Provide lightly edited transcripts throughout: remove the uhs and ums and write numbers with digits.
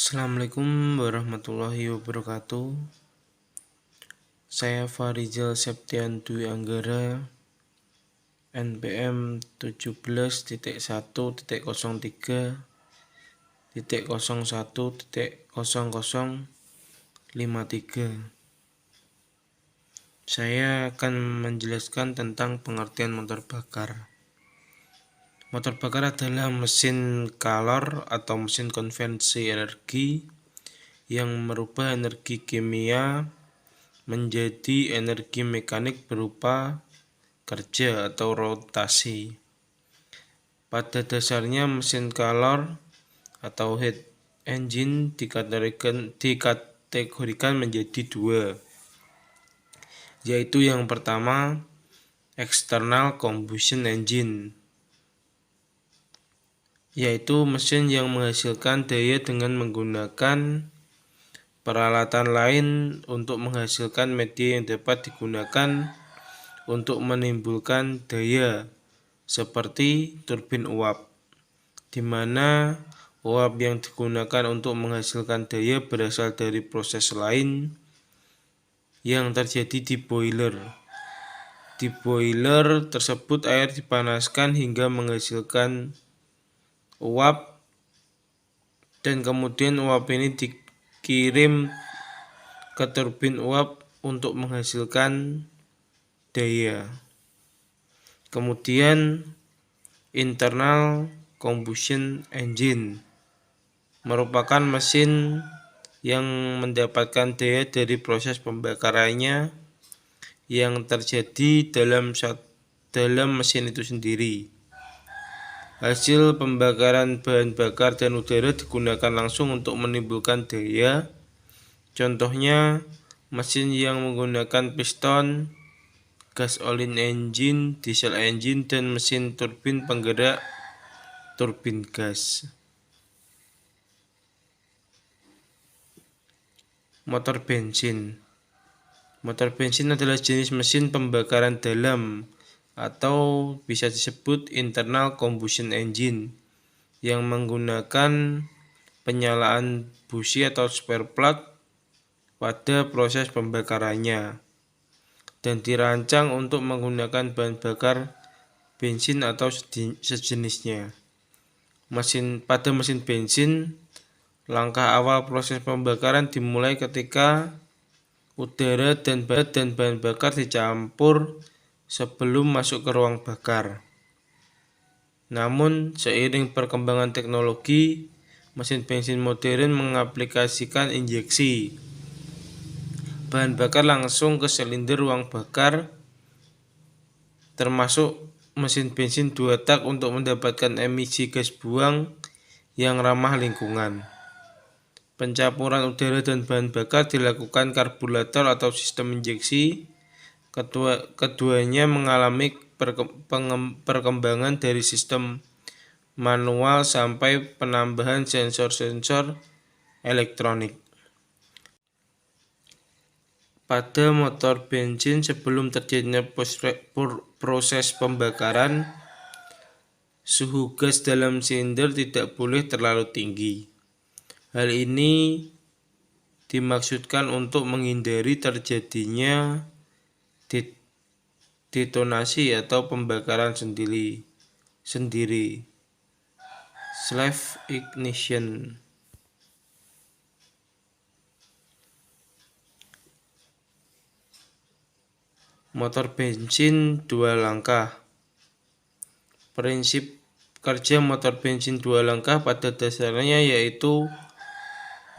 Assalamualaikum warahmatullahi wabarakatuh. Saya Farizal Septian Dwi Anggara, NPM 17.1.01.0053. Saya akan menjelaskan tentang pengertian motor bakar. Motor bakar adalah mesin kalor atau mesin konversi energi yang merubah energi kimia menjadi energi mekanik berupa kerja atau rotasi. Pada dasarnya mesin kalor atau heat engine dikategorikan menjadi dua, yaitu yang pertama external combustion engine, yaitu mesin yang menghasilkan daya dengan menggunakan peralatan lain untuk menghasilkan media yang dapat digunakan untuk menimbulkan daya, seperti turbin uap, di mana uap yang digunakan untuk menghasilkan daya berasal dari proses lain yang terjadi di boiler. Di boiler tersebut air dipanaskan hingga menghasilkan uap, dan kemudian uap ini dikirim ke turbin uap untuk menghasilkan daya. Kemudian internal combustion engine merupakan mesin yang mendapatkan daya dari proses pembakarannya yang terjadi dalam mesin itu sendiri. Hasil pembakaran bahan bakar dan udara digunakan langsung untuk menimbulkan daya. Contohnya mesin yang menggunakan piston, gasoline engine, diesel engine, dan mesin turbin penggerak turbin gas. Motor bensin. Motor bensin adalah jenis mesin pembakaran dalam atau bisa disebut internal combustion engine yang menggunakan penyalaan busi atau spark plug pada proses pembakarannya, dan dirancang untuk menggunakan bahan bakar bensin atau sejenisnya. Pada mesin bensin, langkah awal proses pembakaran dimulai ketika udara dan bahan bakar dicampur sebelum masuk ke ruang bakar. Namun, seiring perkembangan teknologi, mesin bensin modern mengaplikasikan injeksi bahan bakar langsung ke silinder ruang bakar, termasuk mesin bensin 2 tak untuk mendapatkan emisi gas buang yang ramah lingkungan. Pencampuran udara dan bahan bakar dilakukan karburator atau sistem injeksi. Keduanya mengalami perkembangan dari sistem manual sampai penambahan sensor-sensor elektronik. Pada motor bensin, sebelum terjadinya proses pembakaran, suhu gas dalam silinder tidak boleh terlalu tinggi. Hal ini dimaksudkan untuk menghindari terjadinya detonasi atau pembakaran sendiri, self ignition. Motor bensin 2 langkah. Prinsip kerja motor bensin 2 langkah pada dasarnya yaitu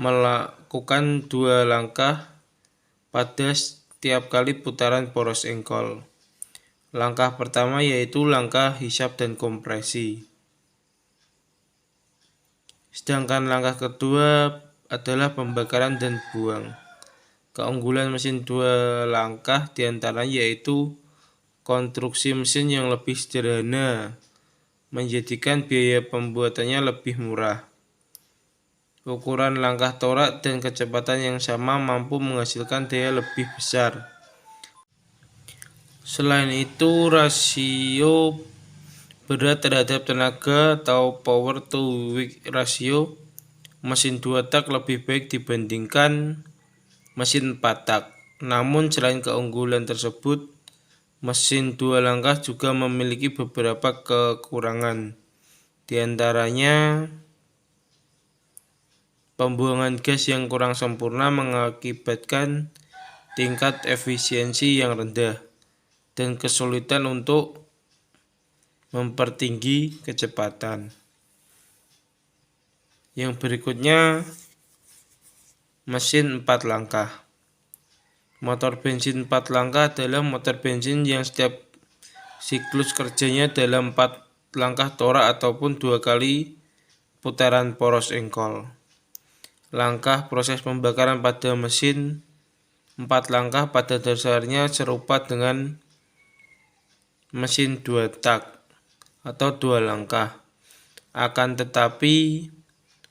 melakukan 2 langkah pada setiap kali putaran poros engkol. Langkah pertama yaitu langkah hisap dan kompresi. Sedangkan langkah kedua adalah pembakaran dan buang. Keunggulan mesin 2 langkah diantaranya yaitu konstruksi mesin yang lebih sederhana, menjadikan biaya pembuatannya lebih murah. Ukuran langkah torak dan kecepatan yang sama mampu menghasilkan daya lebih besar. Selain itu, rasio berat terhadap tenaga atau power to weight ratio mesin 2 tak lebih baik dibandingkan mesin 4 tak. Namun selain keunggulan tersebut, mesin 2 langkah juga memiliki beberapa kekurangan. Di antaranya, pembuangan gas yang kurang sempurna mengakibatkan tingkat efisiensi yang rendah dan kesulitan untuk mempertinggi kecepatan. Yang berikutnya, mesin 4 langkah. Motor bensin 4 langkah adalah motor bensin yang setiap siklus kerjanya dalam 4 langkah torak ataupun 2 kali putaran poros engkol. Langkah proses pembakaran pada mesin 4 langkah pada dasarnya serupa dengan mesin 2 tak atau 2 langkah. Akan tetapi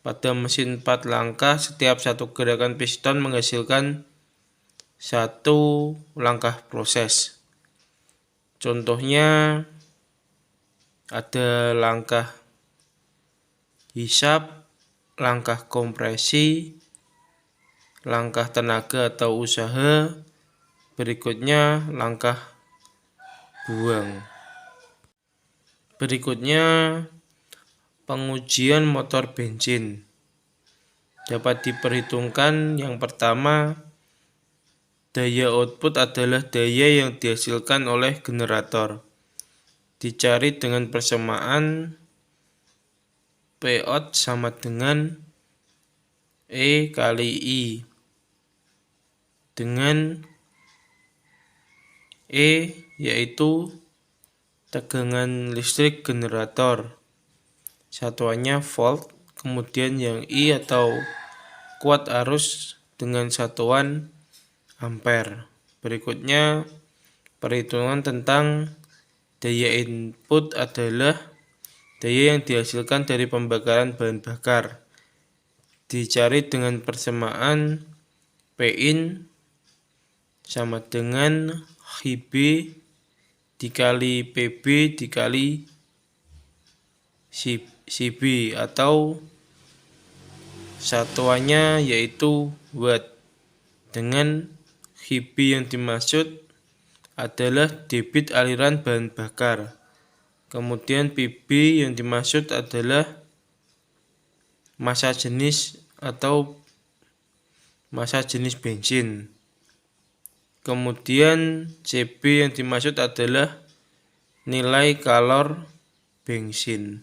pada mesin 4 langkah setiap satu gerakan piston menghasilkan 1 langkah proses. Contohnya ada langkah hisap, langkah kompresi, langkah tenaga atau usaha, berikutnya langkah buang. Berikutnya pengujian motor bensin. Dapat diperhitungkan yang pertama, daya output adalah daya yang dihasilkan oleh generator. Dicari dengan persamaan Pout sama dengan E kali I, dengan E yaitu tegangan listrik generator, satuannya volt, kemudian yang I atau kuat arus dengan satuan ampere. Berikutnya perhitungan tentang daya input adalah daya yang dihasilkan dari pembakaran bahan bakar. Dicari dengan persamaan Pin sama dengan HB dikali PB dikali CB atau satuannya yaitu watt. Dengan HB yang dimaksud adalah debit aliran bahan bakar. Kemudian PB yang dimaksud adalah massa jenis atau massa jenis bensin. Kemudian CB yang dimaksud adalah nilai kalor bensin.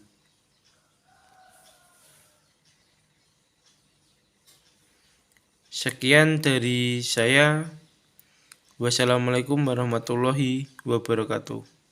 Sekian dari saya. Wassalamualaikum warahmatullahi wabarakatuh.